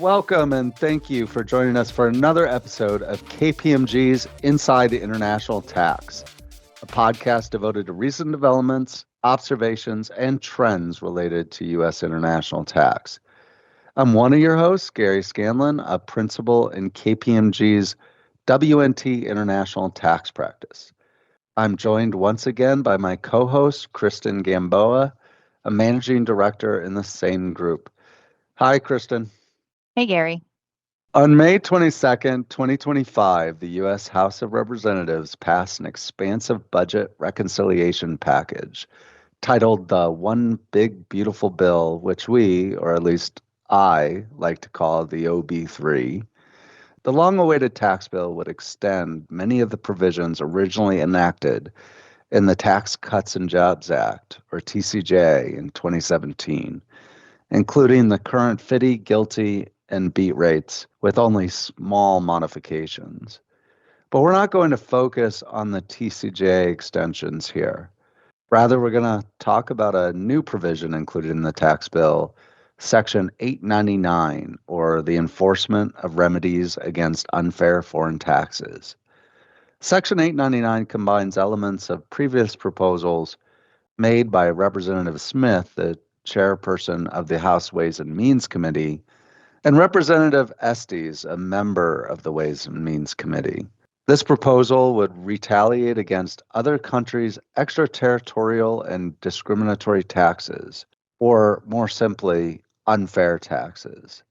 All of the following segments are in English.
Welcome and thank you for joining us for another episode of KPMG's Inside International Tax, a podcast devoted to recent developments, observations, and trends related to U.S. international tax. I'm one of your hosts, Gary Scanlon, a principal in KPMG's WNT International Tax Practice. I'm joined once again by my co-host, Kristen Gamboa, a managing director in the same group. Hi, Kristen. Hey, Gary. On May 22nd, 2025, the U.S. House of Representatives passed an expansive budget reconciliation package titled the One Big Beautiful Bill, which we, or at least I, like to call the OB3. The long-awaited tax bill would extend many of the provisions originally enacted in the Tax Cuts and Jobs Act, or TCJ, in 2017, including the current FDII, GILTI, and beat rates with only small modifications. But we're not going to focus on the TCJ extensions here. Rather, we're going to talk about a new provision included in the tax bill, Section 899, or the Enforcement of Remedies Against Unfair Foreign Taxes. Section 899 combines elements of previous proposals made by Representative Smith, the chairperson of the House Ways and Means Committee, and Representative Estes, a member of the Ways and Means Committee. This proposal would retaliate against other countries' extraterritorial and discriminatory taxes, or more simply, unfair taxes.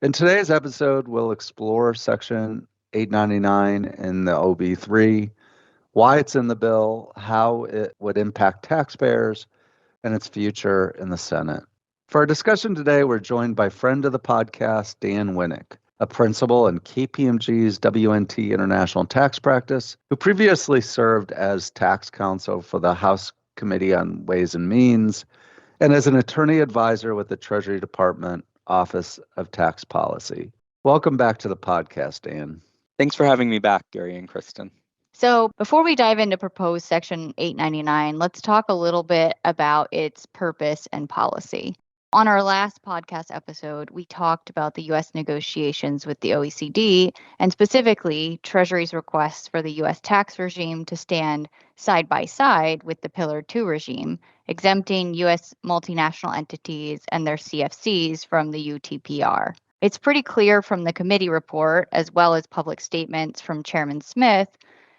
In today's episode, we'll explore Section 899 in the OB3, why it's in the bill, how it would impact taxpayers, and its future in the Senate. For our discussion today, we're joined by friend of the podcast, Dan Winnick, a principal in KPMG's WNT International Tax Practice, who previously served as tax counsel for the House Committee on Ways and Means, and as an attorney advisor with the Treasury Department Office of Tax Policy. Welcome back to the podcast, Dan. Thanks for having me back, Gary and Kristen. So before we dive into proposed Section 899, let's talk a little bit about its purpose and policy. On our last podcast episode, we talked about the U.S. negotiations with the OECD, and specifically Treasury's requests for the U.S. tax regime to stand side by side with the Pillar 2 regime, exempting U.S. multinational entities and their CFCs from the UTPR. It's pretty clear from the committee report, as well as public statements from Chairman Smith,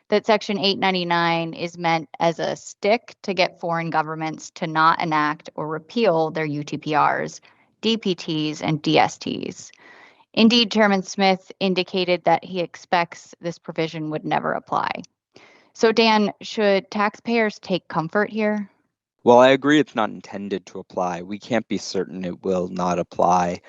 that Section 899 is meant as a stick to get foreign governments to not enact or repeal their UTPRs, DPTs, and DSTs. Indeed, Chairman Smith indicated that he expects this provision would never apply. So, Dan, should taxpayers take comfort here? Well, I agree it's not intended to apply. We can't be certain it will not apply.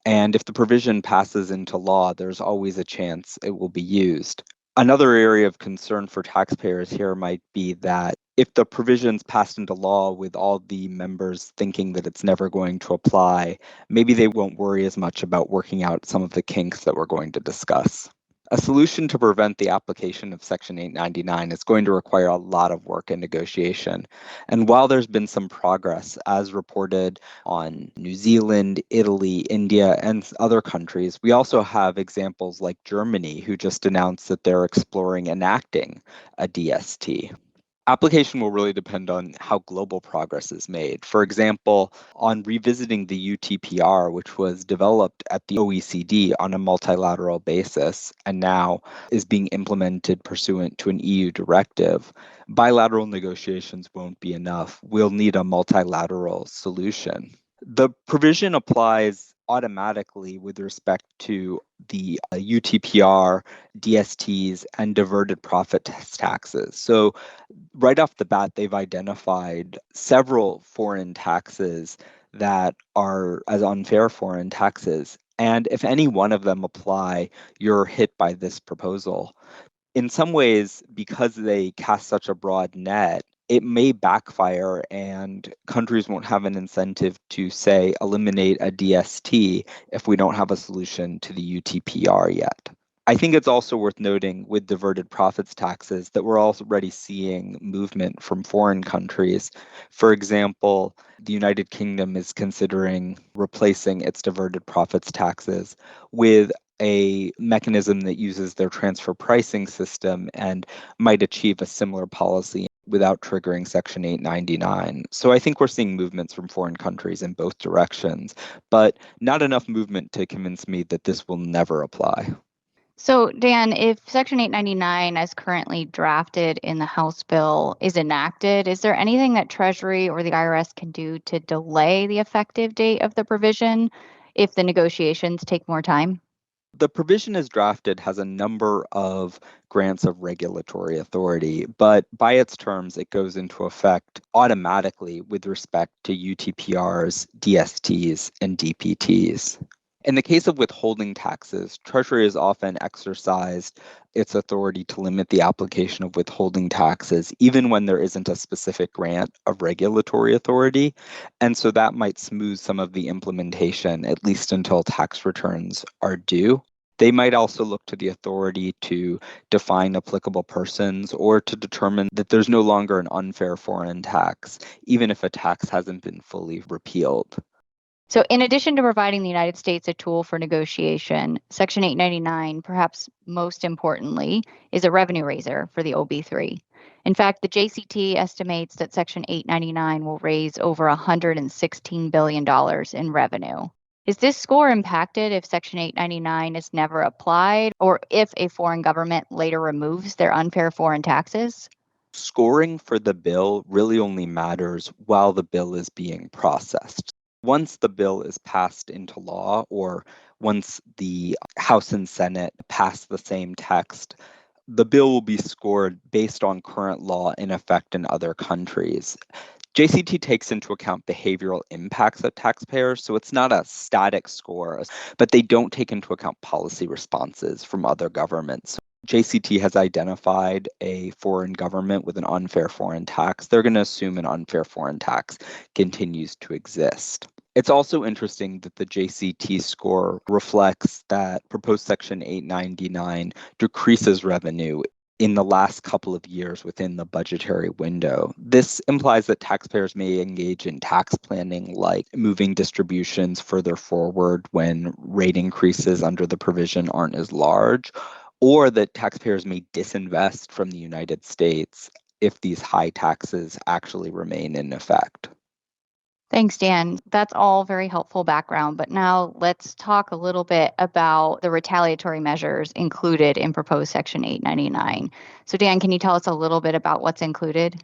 And if the provision passes into law, there's always a chance it will be used. Another area of concern for taxpayers here might be that if the provisions passed into law with all the members thinking that it's never going to apply, maybe they won't worry as much about working out some of the kinks that we're going to discuss. A solution to prevent the application of Section 899 is going to require a lot of work and negotiation. And while there's been some progress, as reported on New Zealand, Italy, India, and other countries, we also have examples like Germany, who just announced that they're exploring enacting a DST. Application will really depend on how global progress is made. For example, on revisiting the UTPR, which was developed at the OECD on a multilateral basis and now is being implemented pursuant to an EU directive, bilateral negotiations won't be enough. We'll need a multilateral solution. The provision applies automatically with respect to the UTPR, DSTs, and diverted profit taxes. So right off the bat, they've identified several foreign taxes that are as unfair foreign taxes. And if any one of them apply, you're hit by this proposal. In some ways, because they cast such a broad net, it may backfire and countries won't have an incentive to, say, eliminate a DST if we don't have a solution to the UTPR yet. I think it's also worth noting with diverted profits taxes that we're already seeing movement from foreign countries. For example, the United Kingdom is considering replacing its diverted profits taxes with a mechanism that uses their transfer pricing system and might achieve a similar policy without triggering Section 899. So I think we're seeing movements from foreign countries in both directions, but not enough movement to convince me that this will never apply. So, Dan, if Section 899, as currently drafted in the House bill, is enacted, is there anything that Treasury or the IRS can do to delay the effective date of the provision if the negotiations take more time? The provision as drafted has a number of grants of regulatory authority, but by its terms, it goes into effect automatically with respect to UTPRs, DSTs, and DPTs. In the case of withholding taxes, Treasury has often exercised its authority to limit the application of withholding taxes, even when there isn't a specific grant of regulatory authority. And so that might smooth some of the implementation, at least until tax returns are due. They might also look to the authority to define applicable persons or to determine that there's no longer an unfair foreign tax, even if a tax hasn't been fully repealed. So, in addition to providing the United States a tool for negotiation, Section 899, perhaps most importantly, is a revenue raiser for the OB3. In fact, the JCT estimates that Section 899 will raise over $116 billion in revenue. Is this score impacted if Section 899 is never applied or if a foreign government later removes their unfair foreign taxes? Scoring for the bill really only matters while the bill is being processed. Once the bill is passed into law, or once the House and Senate pass the same text, the bill will be scored based on current law in effect in other countries. JCT takes into account behavioral impacts of taxpayers, so it's not a static score, but they don't take into account policy responses from other governments. JCT has identified a foreign government with an unfair foreign tax. They're going to assume an unfair foreign tax continues to exist. It's also interesting that the JCT score reflects that proposed Section 899 decreases revenue in the last couple of years within the budgetary window. This implies that taxpayers may engage in tax planning, like moving distributions further forward when rate increases under the provision aren't as large, or that taxpayers may disinvest from the United States if these high taxes actually remain in effect. Thanks, Dan. That's all very helpful background. But now let's talk a little bit about the retaliatory measures included in proposed Section 899. So, Dan, can you tell us a little bit about what's included?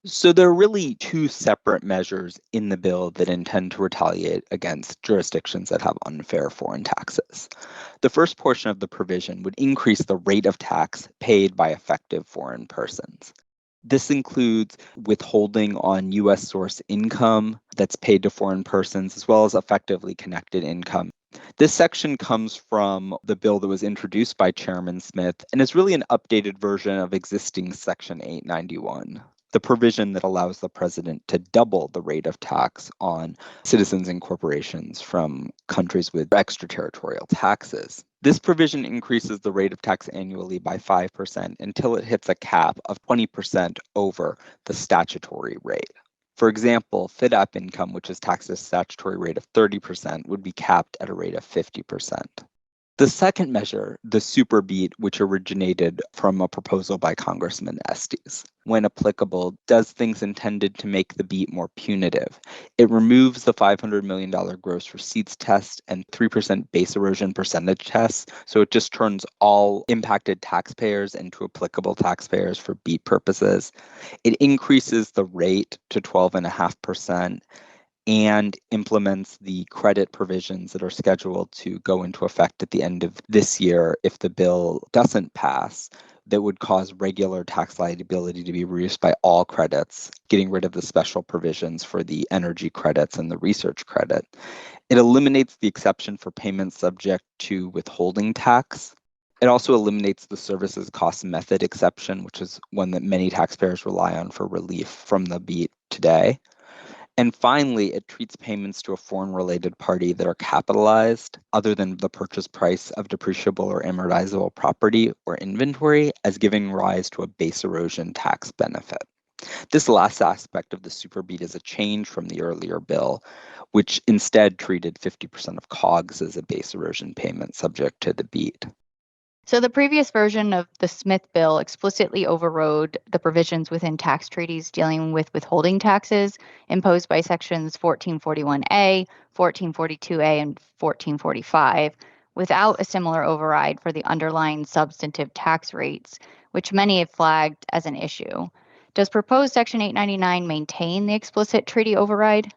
So there are really two separate measures in the bill that intend to retaliate against jurisdictions that have unfair foreign taxes. The first portion of the provision would increase the rate of tax paid by effective foreign persons. This includes withholding on U.S. source income that's paid to foreign persons, as well as effectively connected income. This section comes from the bill that was introduced by Chairman Smith and is really an updated version of existing Section 891, the provision that allows the president to double the rate of tax on citizens and corporations from countries with extraterritorial taxes. This provision increases the rate of tax annually by 5% until it hits a cap of 20% over the statutory rate. For example, FIDAP income, which is taxed at a statutory rate of 30%, would be capped at a rate of 50%. The second measure, the super beat, which originated from a proposal by Congressman Estes, when applicable, does things intended to make the beat more punitive. It removes the $500 million gross receipts test and 3% base erosion percentage test, so it just turns all impacted taxpayers into applicable taxpayers for beat purposes. It increases the rate to 12.5%. and implements the credit provisions that are scheduled to go into effect at the end of this year if the bill doesn't pass, that would cause regular tax liability to be reduced by all credits, getting rid of the special provisions for the energy credits and the research credit. It eliminates the exception for payments subject to withholding tax. It also eliminates the services cost method exception, which is one that many taxpayers rely on for relief from the BEAT today. And finally, it treats payments to a foreign-related party that are capitalized, other than the purchase price of depreciable or amortizable property or inventory, as giving rise to a base erosion tax benefit. This last aspect of the superbeat is a change from the earlier bill, which instead treated 50% of COGS as a base erosion payment subject to the beat. So the previous version of the Smith bill explicitly overrode the provisions within tax treaties dealing with withholding taxes imposed by sections 1441A, 1442A, and 1445, without a similar override for the underlying substantive tax rates, which many have flagged as an issue. Does proposed Section 899 maintain the explicit treaty override?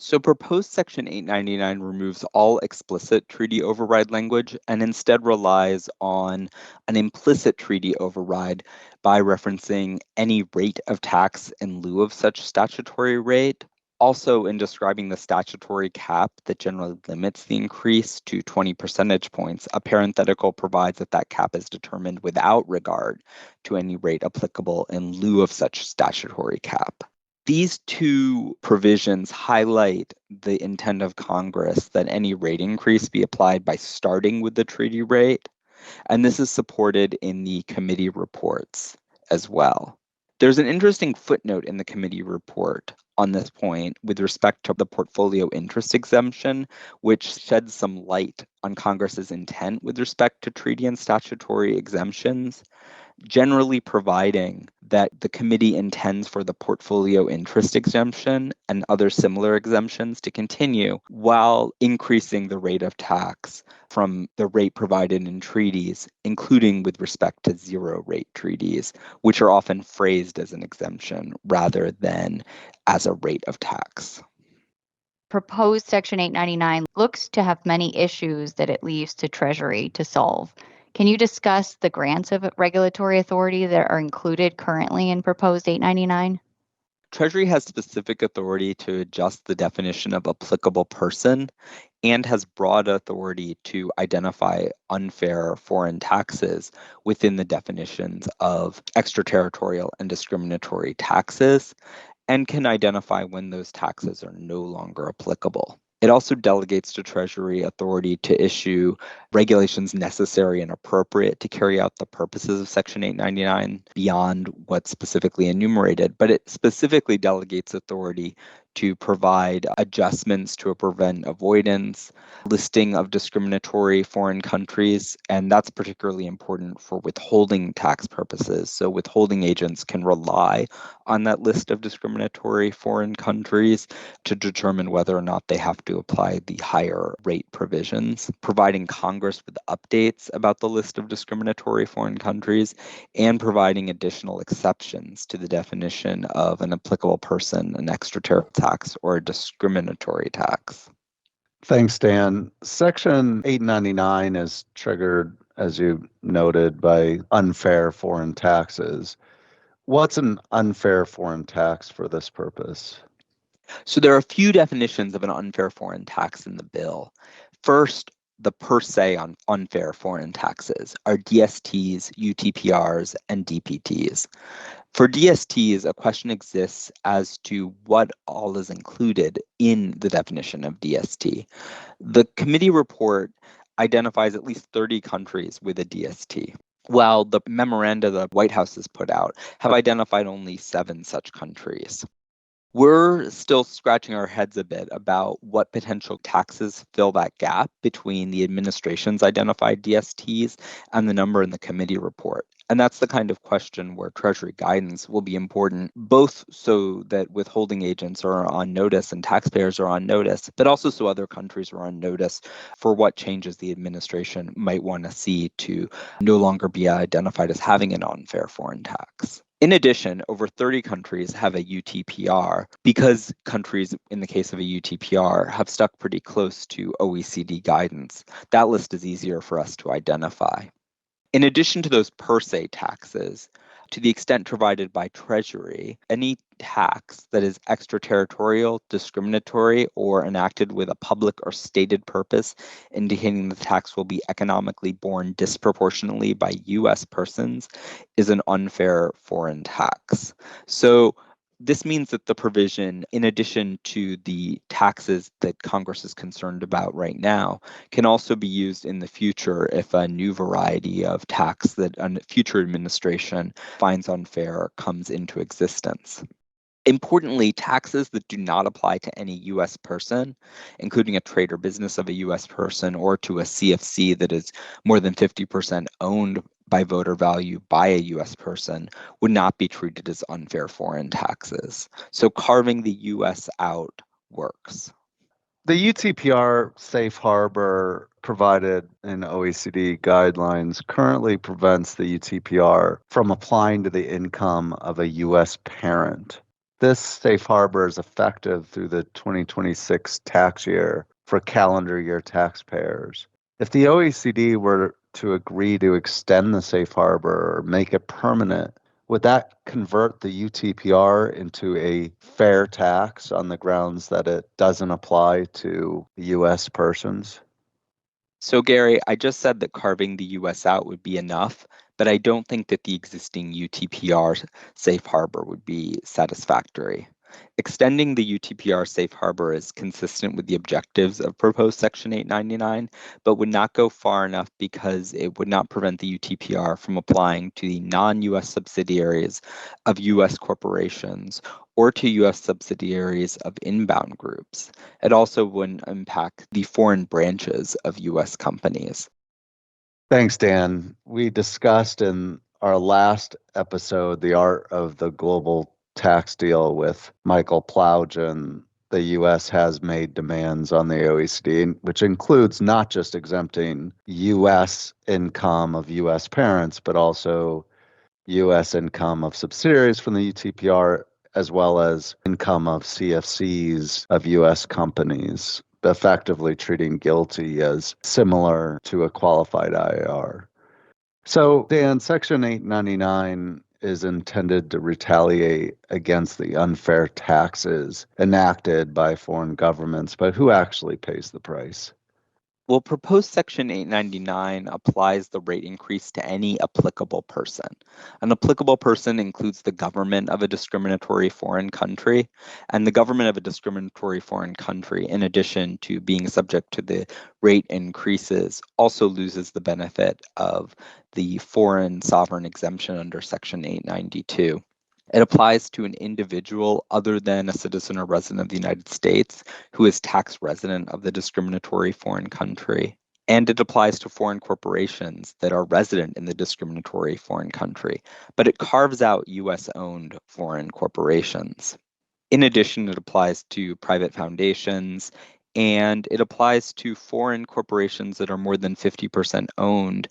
So proposed Section 899 removes all explicit treaty override language and instead relies on an implicit treaty override by referencing any rate of tax in lieu of such statutory rate. Also, in describing the statutory cap that generally limits the increase to 20 percentage points, a parenthetical provides that that cap is determined without regard to any rate applicable in lieu of such statutory cap. These two provisions highlight the intent of Congress that any rate increase be applied by starting with the treaty rate, and this is supported in the committee reports as well. There's an interesting footnote in the committee report on this point with respect to the portfolio interest exemption, which sheds some light on Congress's intent with respect to treaty and statutory exemptions, generally providing that the committee intends for the portfolio interest exemption and other similar exemptions to continue while increasing the rate of tax from the rate provided in treaties, including with respect to zero rate treaties, which are often phrased as an exemption rather than as a rate of tax. Proposed Section 899 looks to have many issues that it leaves to Treasury to solve. Can you discuss the grants of regulatory authority that are included currently in proposed 899? Treasury has specific authority to adjust the definition of applicable person and has broad authority to identify unfair foreign taxes within the definitions of extraterritorial and discriminatory taxes, and can identify when those taxes are no longer applicable. It also delegates to Treasury authority to issue regulations necessary and appropriate to carry out the purposes of Section 899 beyond what's specifically enumerated, but it specifically delegates authority to provide adjustments to prevent avoidance, listing of discriminatory foreign countries, and that's particularly important for withholding tax purposes. So withholding agents can rely on that list of discriminatory foreign countries to determine whether or not they have to apply the higher rate provisions, providing Congress with updates about the list of discriminatory foreign countries, and providing additional exceptions to the definition of an applicable person, an extraterritorial tax, or a discriminatory tax. Thanks, Dan. Section 899 is triggered, as you noted, by unfair foreign taxes. What's an unfair foreign tax for this purpose? So there are a few definitions of an unfair foreign tax in the bill. First, the per se on unfair foreign taxes are DSTs, UTPRs, and DPTs. For DSTs, a question exists as to what all is included in the definition of DST. The committee report identifies at least 30 countries with a DST, while the memoranda the White House has put out have identified only 7 such countries. We're still scratching our heads a bit about what potential taxes fill that gap between the administration's identified DSTs and the number in the committee report. And that's the kind of question where Treasury guidance will be important, both so that withholding agents are on notice and taxpayers are on notice, but also so other countries are on notice for what changes the administration might want to see to no longer be identified as having an unfair foreign tax. In addition, over 30 countries have a UTPR because countries, in the case of a UTPR, have stuck pretty close to OECD guidance. That list is easier for us to identify. In addition to those per se taxes, to the extent provided by Treasury, any tax that is extraterritorial, discriminatory, or enacted with a public or stated purpose indicating the tax will be economically borne disproportionately by U.S. persons is an unfair foreign tax. So This means that the provision, in addition to the taxes that Congress is concerned about right now, can also be used in the future if a new variety of tax that a future administration finds unfair comes into existence. Importantly, taxes that do not apply to any U.S. person, including a trade or business of a U.S. person, or to a CFC that is more than 50% owned by voter value by a U.S. person, would not be treated as unfair foreign taxes. So carving the U.S. out works. The UTPR safe harbor provided in OECD guidelines currently prevents the UTPR from applying to the income of a U.S. parent. This safe harbor is effective through the 2026 tax year for calendar year taxpayers. If the OECD were to agree to extend the safe harbor or make it permanent, would that convert the UTPR into a fair tax on the grounds that it doesn't apply to U.S. persons? So, Gary, I just said that carving the U.S. out would be enough, but I don't think that the existing UTPR safe harbor would be satisfactory. Extending the UTPR safe harbor is consistent with the objectives of proposed Section 899, but would not go far enough because it would not prevent the UTPR from applying to the non-U.S. subsidiaries of U.S. corporations or to U.S. subsidiaries of inbound groups. It also wouldn't impact the foreign branches of U.S. companies. Thanks, Dan. We discussed in our last episode the art of the global tax deal with Michael Plowgen. The U.S. has made demands on the OECD, which includes not just exempting U.S. income of U.S. parents, but also U.S. income of subsidiaries from the UTPR, as well as income of CFCs of U.S. companies, effectively treating GILTI as similar to a qualified IAR. So, Dan, Section 899 is intended to retaliate against the unfair taxes enacted by foreign governments, but who actually pays the price? Well, proposed Section 899 applies the rate increase to any applicable person. An applicable person includes the government of a discriminatory foreign country, and the government of a discriminatory foreign country, in addition to being subject to the rate increases, also loses the benefit of the foreign sovereign exemption under Section 892. It applies to an individual other than a citizen or resident of the United States who is tax resident of the discriminatory foreign country. And it applies to foreign corporations that are resident in the discriminatory foreign country, but it carves out US-owned foreign corporations. In addition, it applies to private foundations, and it applies to foreign corporations that are more than 50% owned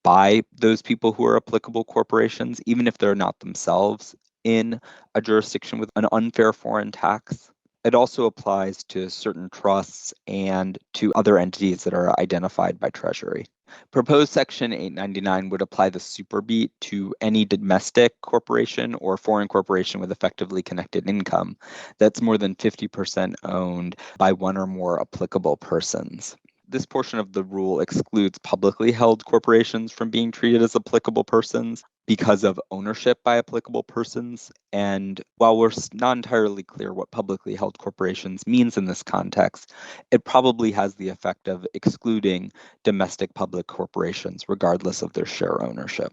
by those people who are applicable corporations, even if they're not themselves in a jurisdiction with an unfair foreign tax. It also applies to certain trusts and to other entities that are identified by Treasury. Proposed Section 899 would apply the superbeat to any domestic corporation or foreign corporation with effectively connected income that's more than 50% owned by one or more applicable persons. This portion of the rule excludes publicly held corporations from being treated as applicable persons because of ownership by applicable persons. And while we're not entirely clear what publicly held corporations means in this context, it probably has the effect of excluding domestic public corporations, regardless of their share ownership.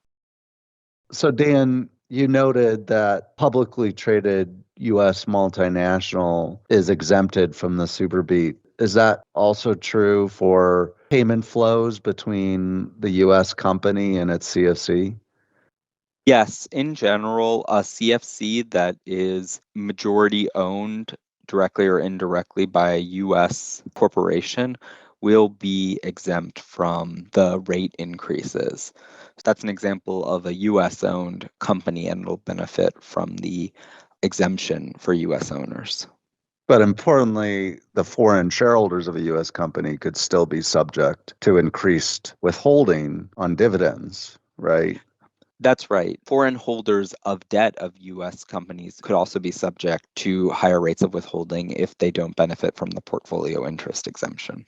So, Dan, you noted that publicly traded U.S. multinational is exempted from the superbeat. Is that also true for payment flows between the U.S. company and its CFC? Yes, in general, a CFC that is majority owned directly or indirectly by a U.S. corporation will be exempt from the rate increases. That's an example of a U.S. owned company, and it'll benefit from the exemption for U.S. owners. But importantly, the foreign shareholders of a U.S. company could still be subject to increased withholding on dividends, right? That's right. Foreign holders of debt of U.S. companies could also be subject to higher rates of withholding if they don't benefit from the portfolio interest exemption.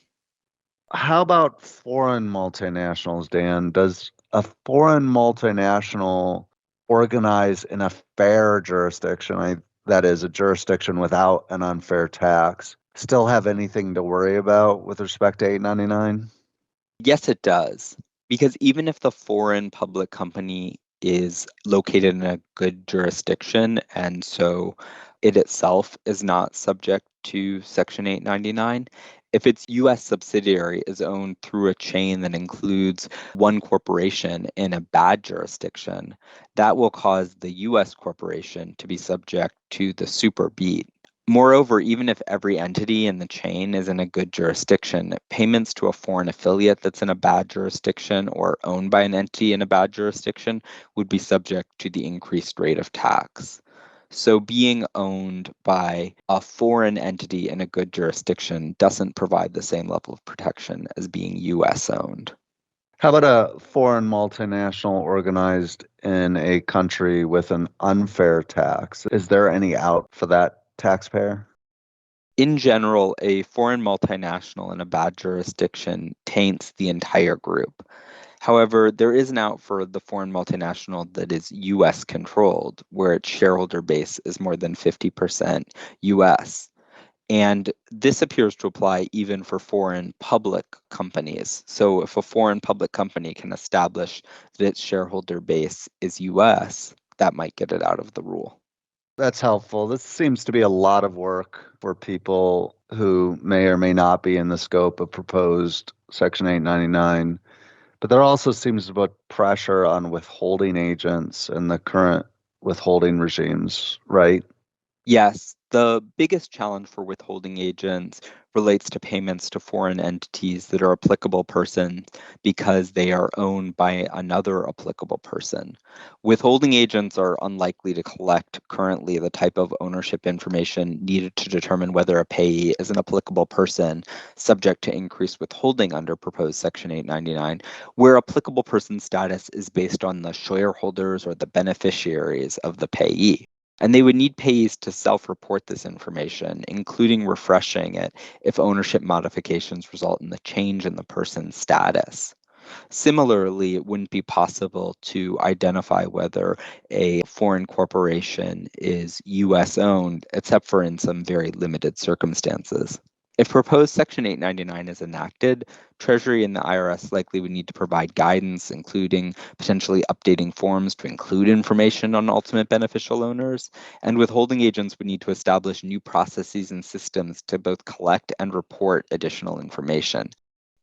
How about foreign multinationals, Dan? Does a foreign multinational organize in a fair jurisdiction? that is, a jurisdiction without an unfair tax, still have anything to worry about with respect to 899? Yes, it does. Because even if the foreign public company is located in a good jurisdiction, and so it itself is not subject to Section 899, if its U.S. subsidiary is owned through a chain that includes one corporation in a bad jurisdiction, that will cause the U.S. corporation to be subject to the super beat. Moreover, even if every entity in the chain is in a good jurisdiction, payments to a foreign affiliate that's in a bad jurisdiction or owned by an entity in a bad jurisdiction would be subject to the increased rate of tax. So being owned by a foreign entity in a good jurisdiction doesn't provide the same level of protection as being US owned. How about a foreign multinational organized in a country with an unfair tax? Is there any out for that taxpayer? In general, a foreign multinational in a bad jurisdiction taints the entire group. However, there is an out for the foreign multinational that is US controlled, where its shareholder base is more than 50% US. And this appears to apply even for foreign public companies. So if a foreign public company can establish that its shareholder base is US, that might get it out of the rule. That's helpful. This seems to be a lot of work for people who may or may not be in the scope of proposed Section 899. But there also seems to be pressure on withholding agents and the current withholding regimes, right? Yes, the biggest challenge for withholding agents relates to payments to foreign entities that are applicable persons because they are owned by another applicable person. Withholding agents are unlikely to collect currently the type of ownership information needed to determine whether a payee is an applicable person subject to increased withholding under proposed Section 899, where applicable person status is based on the shareholders or the beneficiaries of the payee. And they would need payees to self-report this information, including refreshing it if ownership modifications result in the change in the person's status. Similarly, it wouldn't be possible to identify whether a foreign corporation is US owned, except for in some very limited circumstances. If proposed Section 899 is enacted, Treasury and the IRS likely would need to provide guidance, including potentially updating forms to include information on ultimate beneficial owners, and withholding agents would need to establish new processes and systems to both collect and report additional information.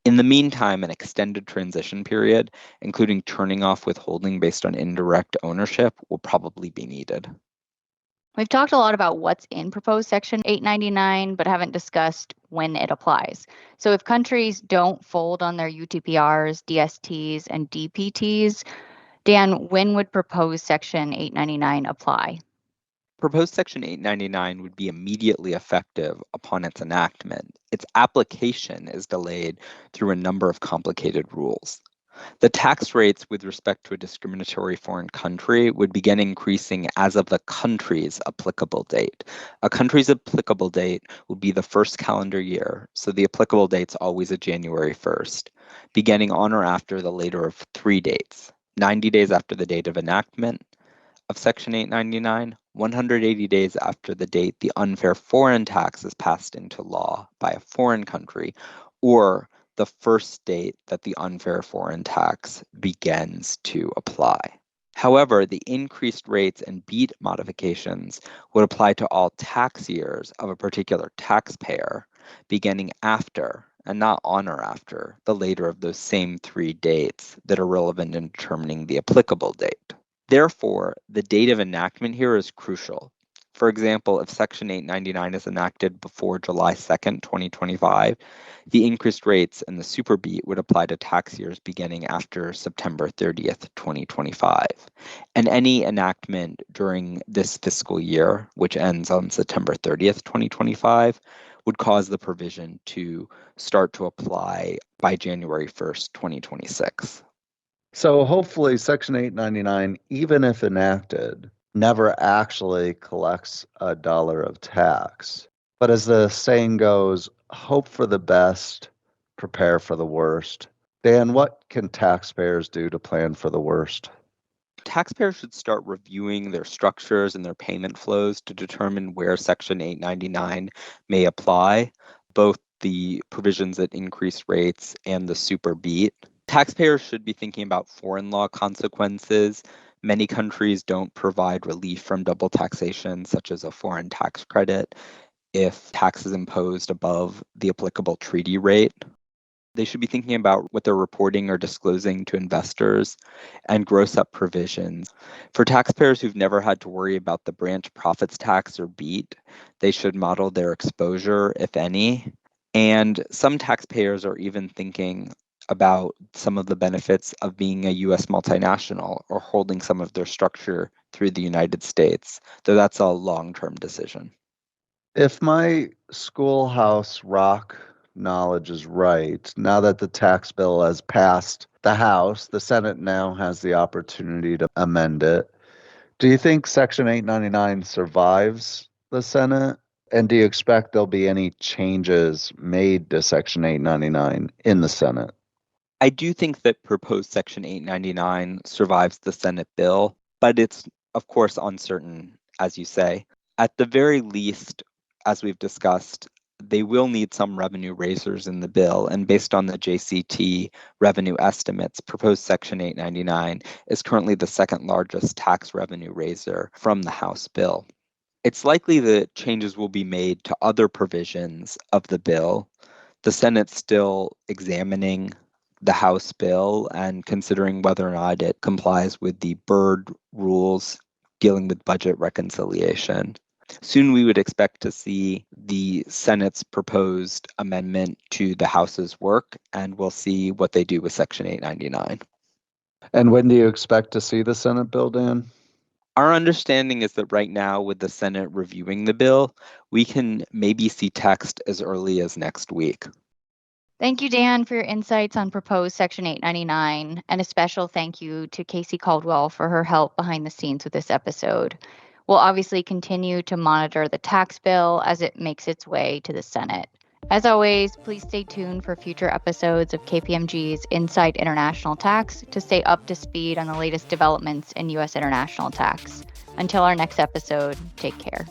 In the meantime, an extended transition period, including turning off withholding based on indirect ownership, will probably be needed. We've talked a lot about what's in proposed Section 899, but haven't discussed when it applies. So if countries don't fold on their UTPRs, DSTs, and DPTs, Dan, when would proposed Section 899 apply? Proposed Section 899 would be immediately effective upon its enactment. Its application is delayed through a number of complicated rules. The tax rates with respect to a discriminatory foreign country would begin increasing as of the country's applicable date. A country's applicable date would be the first calendar year, so the applicable date's always a January 1st, beginning on or after the later of three dates: 90 days after the date of enactment of Section 899, 180 days after the date the unfair foreign tax is passed into law by a foreign country, or the first date that the unfair foreign tax begins to apply. However, the increased rates and BEAT modifications would apply to all tax years of a particular taxpayer beginning after, and not on or after, the later of those same three dates that are relevant in determining the applicable date. Therefore, the date of enactment here is crucial. For example, if Section 899 is enacted before July 2nd, 2025, the increased rates and the super beat would apply to tax years beginning after September 30th, 2025. And any enactment during this fiscal year, which ends on September 30th, 2025, would cause the provision to start to apply by January 1st, 2026. So hopefully Section 899, even if enacted, never actually collects a dollar of tax. But as the saying goes, hope for the best, prepare for the worst. Dan, what can taxpayers do to plan for the worst? taxpayers should start reviewing their structures and their payment flows to determine where Section 899 may apply, both the provisions that increase rates and the super beat. Taxpayers should be thinking about foreign law consequences. Many countries don't provide relief from double taxation, such as a foreign tax credit, if tax is imposed above the applicable treaty rate. They should be thinking about what they're reporting or disclosing to investors and gross up provisions. For taxpayers who've never had to worry about the branch profits tax or BEAT, they should model their exposure, if any. And some taxpayers are even thinking about some of the benefits of being a US multinational or holding some of their structure through the United States, though that's a long-term decision. If my schoolhouse rock knowledge is right, now that the tax bill has passed the House, the Senate now has the opportunity to amend it. Do you think Section 899 survives the Senate? And do you expect there'll be any changes made to Section 899 in the Senate? I do think that proposed Section 899 survives the Senate bill, but it's, of course, uncertain, as you say. At the very least, as we've discussed, they will need some revenue raisers in the bill, and based on the JCT revenue estimates, proposed Section 899 is currently the second largest tax revenue raiser from the House bill. It's likely that changes will be made to other provisions of the bill. The Senate's still examining the House bill and considering whether or not it complies with the Byrd rules dealing with budget reconciliation. Soon we would expect to see the Senate's proposed amendment to the House's work, and we'll see what they do with Section 899. And when do you expect to see the Senate bill, Dan? Our understanding is that right now, with the Senate reviewing the bill, we can maybe see text as early as next week. Thank you, Dan, for your insights on proposed Section 899, and a special thank you to Casey Caldwell for her help behind the scenes with this episode. We'll obviously continue to monitor the tax bill as it makes its way to the Senate. As always, please stay tuned for future episodes of KPMG's Inside International Tax to stay up to speed on the latest developments in U.S. international tax. Until our next episode, take care.